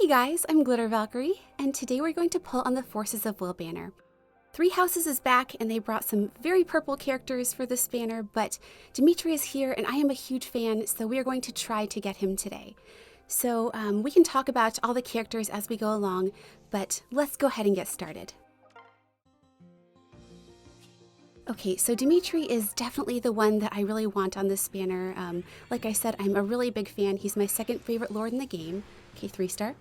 Hey guys, I'm Glitter Valkyrie, and today we're going to pull on the forces of Will Banner. Three Houses is back, and they brought some very purple characters for this banner, but Dimitri is here, and I am a huge fan, so we are going to try to get him today. So we can talk about all the characters as we go along, but let's go ahead and get started. Okay, so Dimitri is definitely the one that I really want on this banner. Like I said, I'm a really big fan. He's my second favorite lord in the game. Okay, 3-star.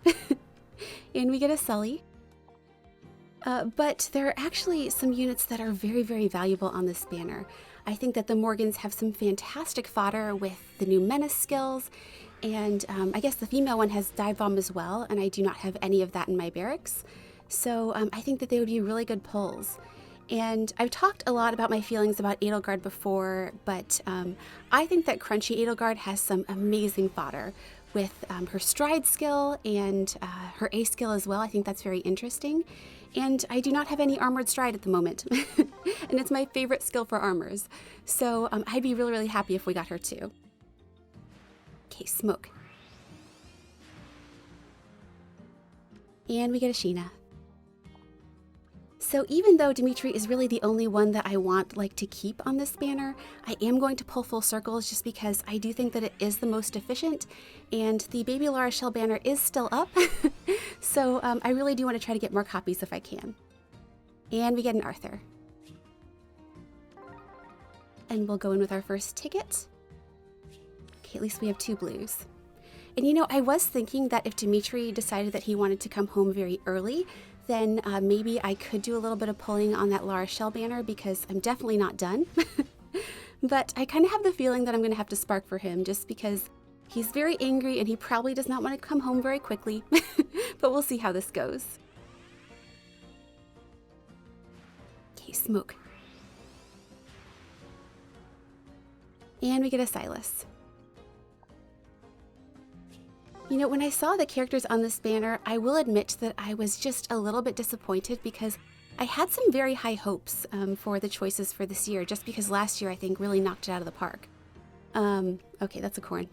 And we get a Sully. But there are actually some units that are very, very valuable on this banner. I think that the Morgans have some fantastic fodder with the new menace skills, and I guess the female one has dive bomb as well, and I do not have any of that in my barracks. So I think that they would be really good pulls. And I've talked a lot about my feelings about Edelgard before, but I think that Crunchy Edelgard has some amazing fodder with her stride skill and her A skill as well. I think that's very interesting. And I do not have any armored stride at the moment. And it's my favorite skill for armors. So I'd be really, really happy if we got her too. Okay, smoke. And we get a Sheena. So even though Dimitri is really the only one that I want to keep on this banner, I am going to pull full circles just because I do think that it is the most efficient, and the Baby La Rochelle banner is still up. So I really do want to try to get more copies if I can. And we get an Arthur. And we'll go in with our first ticket. Okay, at least we have 2 blues. And you know, I was thinking that if Dimitri decided that he wanted to come home very early, then maybe I could do a little bit of pulling on that La Rochelle banner because I'm definitely not done. But I kind of have the feeling that I'm going to have to spark for him just because he's very angry and he probably does not want to come home very quickly. But we'll see how this goes. Okay, smoke. And we get a Silas. You know, when I saw the characters on this banner, I will admit that I was just a little bit disappointed because I had some very high hopes for the choices for this year, just because last year I think really knocked it out of the park. Okay, that's a corn.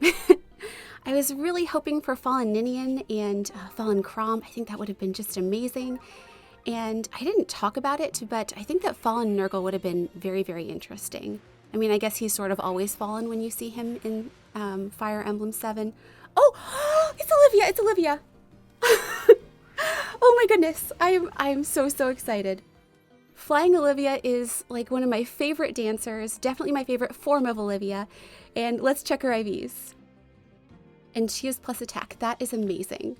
I was really hoping for Fallen Ninian and Fallen Crom. I think that would have been just amazing. And I didn't talk about it, but I think that Fallen Nurgle would have been very, very interesting. I mean, I guess he's sort of always fallen when you see him in Fire Emblem 7. Oh, it's Olivia! It's Olivia! Oh my goodness, I'm so excited. Flying Olivia is like one of my favorite dancers, definitely my favorite form of Olivia. And let's check her IVs. And she is plus attack. That is amazing.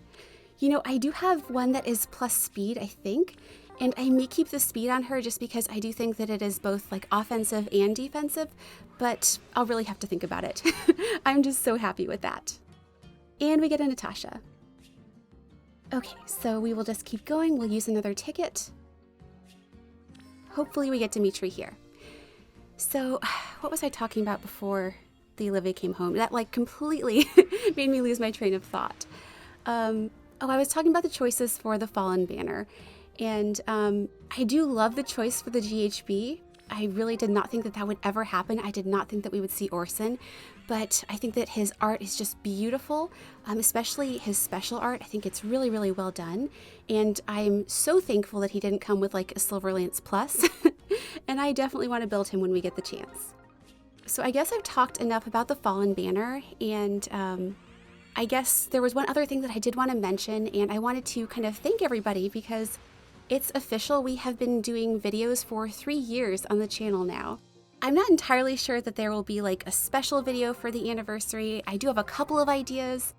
You know, I do have one that is plus speed, I think. And I may keep the speed on her just because I do think that it is both like offensive and defensive, but I'll really have to think about it. I'm just so happy with that. And we get a Natasha. Okay, so we will just keep going. We'll use another ticket. Hopefully we get Dimitri here. So what was I talking about before the Olivia came home? That completely made me lose my train of thought. I was talking about the choices for the Fallen banner. And I do love the choice for the GHB. I really did not think that that would ever happen. I did not think that we would see Orson, but I think that his art is just beautiful, especially his special art. I think it's really, really well done, and I'm so thankful that he didn't come with a Silver Lance Plus, and I definitely want to build him when we get the chance. So I guess I've talked enough about the Fallen banner, and I guess there was one other thing that I did want to mention, and I wanted to kind of thank everybody because it's official. We have been doing videos for 3 years on the channel now. I'm not entirely sure that there will be a special video for the anniversary. I do have a couple of ideas.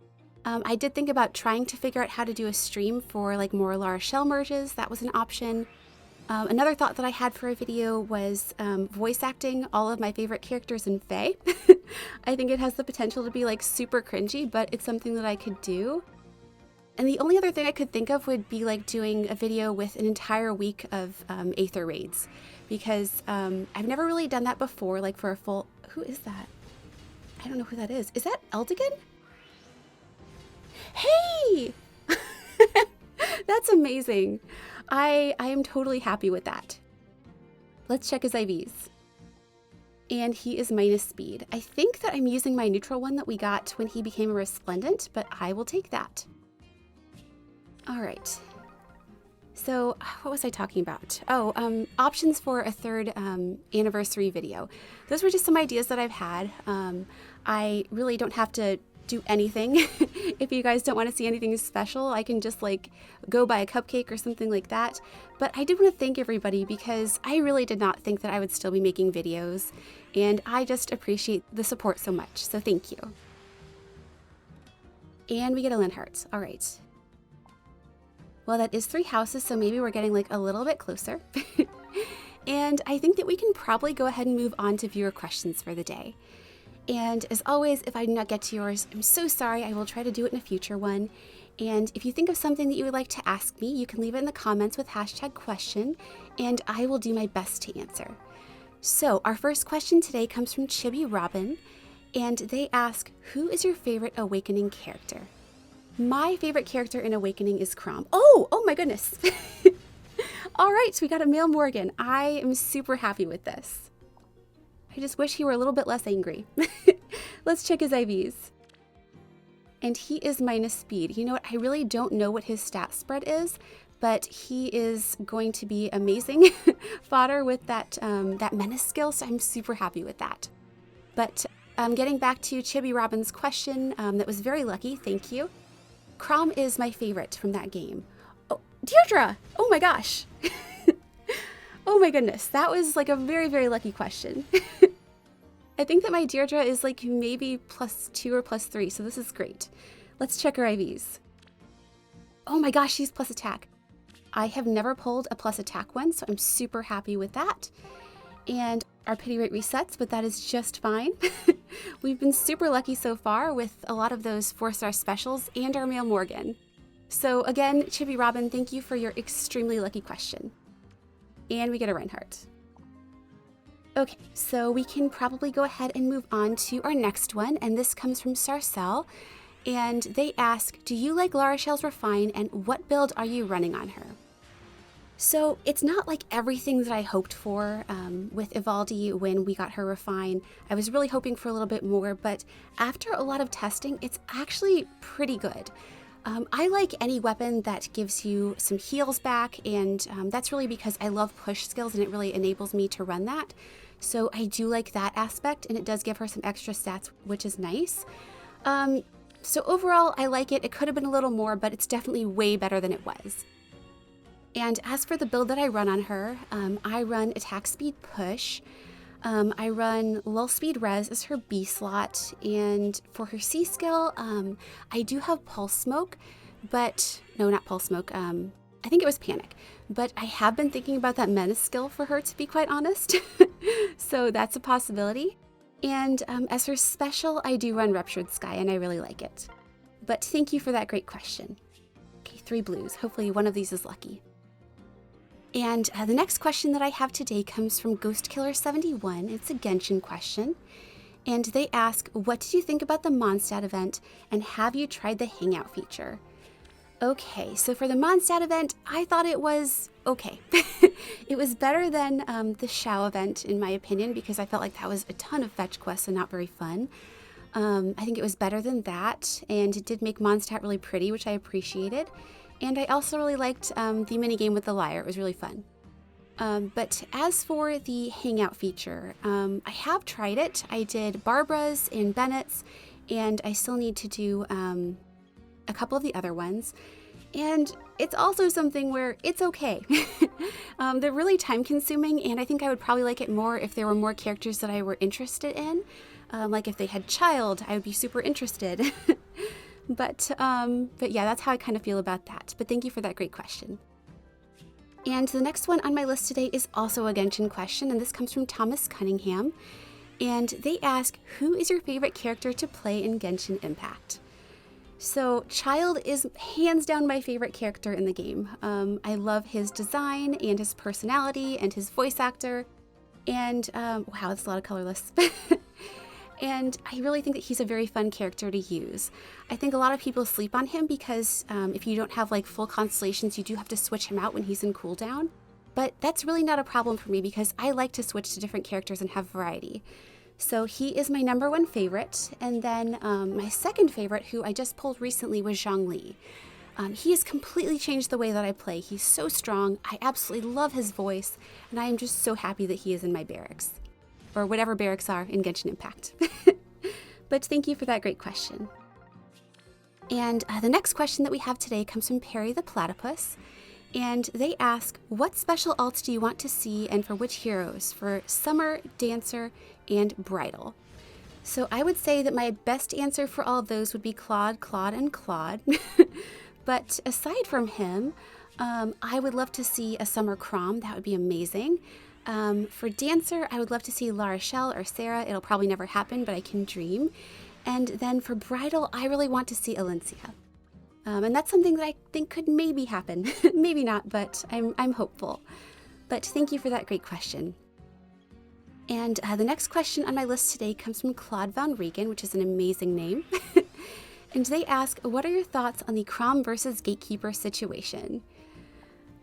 I did think about trying to figure out how to do a stream for more La Rochelle merges. That was an option. Another thought that I had for a video was voice acting all of my favorite characters in Fae. I think it has the potential to be super cringy, but it's something that I could do. And the only other thing I could think of would be doing a video with an entire week of Aether raids, because I've never really done that before, for a full... Who is that? I don't know who that is. Is that Eldigan? Hey! That's amazing. I am totally happy with that. Let's check his IVs. And he is minus speed. I think that I'm using my neutral one that we got when he became a Resplendent, but I will take that. All right. So what was I talking about? Oh, options for a third anniversary video. Those were just some ideas that I've had. I really don't have to do anything. If you guys don't want to see anything special, I can just like go buy a cupcake or something like that. But I did want to thank everybody because I really did not think that I would still be making videos, and I just appreciate the support so much. So thank you. And we get a Linhart. All right. Well, that is 3 houses, so maybe we're getting like a little bit closer. And I think that we can probably go ahead and move on to viewer questions for the day. And as always, if I do not get to yours, I'm so sorry. I will try to do it in a future one. And if you think of something that you would like to ask me, you can leave it in the comments with #question, and I will do my best to answer. So our first question today comes from Chibi Robin, and they ask, who is your favorite Awakening character? My favorite character in Awakening is Chrom. Oh my goodness. All right, so we got a male Morgan. I am super happy with this. I just wish he were a little bit less angry. Let's check his IVs. And he is minus speed. You know what? I really don't know what his stat spread is, but he is going to be amazing fodder with that menace skill, so I'm super happy with that. But getting back to Chibi Robin's question, that was very lucky, thank you. Chrom is my favorite from that game. Oh, Deirdre! Oh my gosh! Oh my goodness, that was like a very, very lucky question. I think that my Deirdre is like maybe +2 or +3, so this is great. Let's check her IVs. Oh my gosh, she's plus attack. I have never pulled a plus attack one, so I'm super happy with that. And our pity rate resets, but that is just fine. We've been super lucky so far with a lot of those 4-star specials and our male Morgan. So again, Chibi Robin, thank you for your extremely lucky question. And we get a Reinhardt. Okay, so we can probably go ahead and move on to our next one, and this comes from Sarcel. And they ask, do you like Larachel's Refine, and what build are you running on her? So it's not like everything that I hoped for with Ivaldi when we got her Refine. I was really hoping for a little bit more, but after a lot of testing, it's actually pretty good. I like any weapon that gives you some heals back, and that's really because I love push skills and it really enables me to run that. So I do like that aspect, and it does give her some extra stats, which is nice. So overall, I like it. It could have been a little more, but it's definitely way better than it was. And as for the build that I run on her, I run attack speed push. I run lull speed res as her B slot, and for her C skill, I do have pulse smoke, but no, not pulse smoke. I think it was panic, but I have been thinking about that menace skill for her, to be quite honest. So that's a possibility. And as her special, I do run Ruptured Sky, and I really like it. But thank you for that great question. Okay, 3 blues. Hopefully one of these is lucky. And the next question that I have today comes from Ghostkiller71. It's a Gentian question. And they ask, what did you think about the Mondstadt event, and have you tried the Hangout feature? Okay, so for the Mondstadt event, I thought it was okay. It was better than the Shao event, in my opinion, because I felt like that was a ton of fetch quests and not very fun. I think it was better than that, and it did make Mondstadt really pretty, which I appreciated. And I also really liked the minigame with the lyre. It was really fun. But as for the Hangout feature, I have tried it. I did Barbara's and Bennett's, and I still need to do a couple of the other ones. And it's also something where it's okay. They're really time consuming, and I think I would probably like it more if there were more characters that I were interested in. Like if they had Child, I would be super interested. But yeah, that's how I kind of feel about that. But thank you for that great question. And the next one on my list today is also a Genshin question, and this comes from Thomas Cunningham. And they ask, who is your favorite character to play in Genshin Impact? So Child is hands down my favorite character in the game. I love his design and his personality and his voice actor. And wow, that's a lot of color lists. And I really think that he's a very fun character to use. I think a lot of people sleep on him because if you don't have like full constellations, you do have to switch him out when he's in cooldown. But that's really not a problem for me because I like to switch to different characters and have variety. So he is my #1 favorite. And then my second favorite, who I just pulled recently, was Zhongli. He has completely changed the way that I play. He's so strong. I absolutely love his voice, and I am just so happy that he is in my barracks, or whatever barracks are in Genshin Impact. But thank you for that great question. And the next question that we have today comes from Perry the Platypus, and they ask, what special alts do you want to see and for which heroes? For Summer, Dancer, and Bridal. So I would say that my best answer for all of those would be Claude, and Claude. But aside from him, I would love to see a Summer Chrom. That would be amazing. For Dancer, I would love to see La Rochelle or Sarah. It'll probably never happen, but I can dream. And then for Bridal, I really want to see Alencia. And that's something that I think could maybe happen. Maybe not, but I'm hopeful. But thank you for that great question. And the next question on my list today comes from Claude Van Regen, which is an amazing name. And they ask, what are your thoughts on the Chrom versus Gatekeeper situation?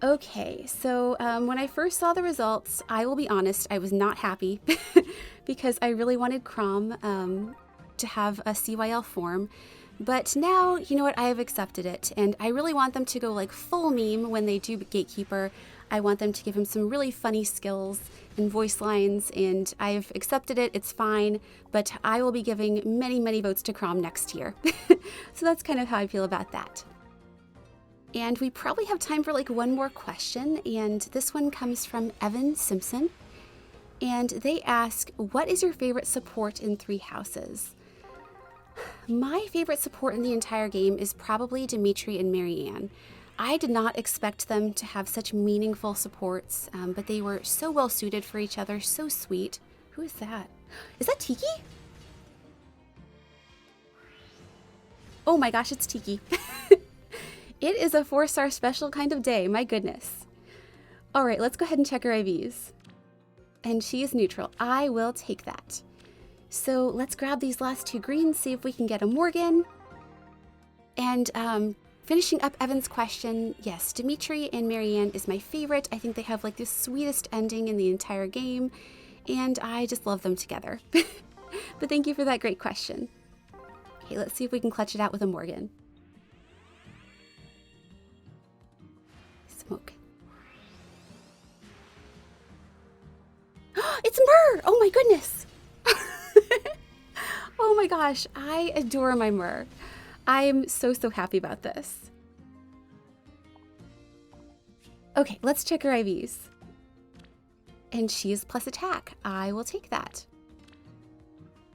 Okay, so when I first saw the results, I will be honest, I was not happy because I really wanted Chrom to have a CYL form. But now, you know what, I have accepted it, and I really want them to go like full meme when they do Gatekeeper. I want them to give him some really funny skills and voice lines, and I've accepted it, it's fine, but I will be giving many, many votes to Chrom next year. So that's kind of how I feel about that. And we probably have time for like one more question, and this one comes from Evan Simpson. And they ask, what is your favorite support in Three Houses? My favorite support in the entire game is probably Dimitri and Marianne. I did not expect them to have such meaningful supports, but they were so well suited for each other, so sweet. Who is that? Is that Tiki? Oh my gosh, it's Tiki. It is a 4-star special kind of day, my goodness. All right, let's go ahead and check her IVs. And she is neutral. I will take that. So let's grab these last 2 greens, see if we can get a Morgan. And finishing up Evan's question, yes, Dimitri and Marianne is my favorite. I think they have like the sweetest ending in the entire game, and I just love them together. But thank you for that great question. Okay, let's see if we can clutch it out with a Morgan. Smoke. It's Myrrh! Oh my goodness! Oh my gosh, I adore my Myrrh. I am so happy about this. Okay, let's check her IVs. And she is plus attack. I will take that.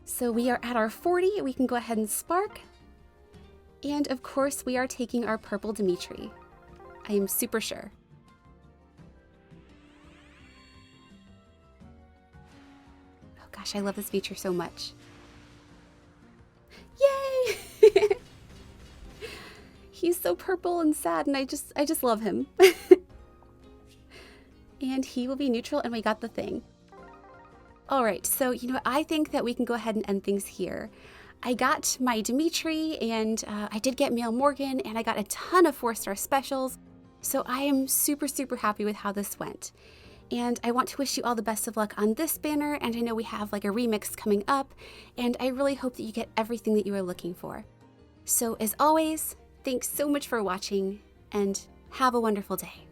So we are at our 40. We can go ahead and spark. And of course, we are taking our purple Dimitri. I am super sure. Oh gosh, I love this feature so much. Yay! He's so purple and sad, and I just love him. And he will be neutral, and we got the thing. All right, so you know, I think that we can go ahead and end things here. I got my Dimitri, and I did get Male Morgan, and I got a ton of 4-star specials. So I am super happy with how this went. And I want to wish you all the best of luck on this banner, and I know we have like a remix coming up, and I really hope that you get everything that you are looking for. So as always, thanks so much for watching, and have a wonderful day.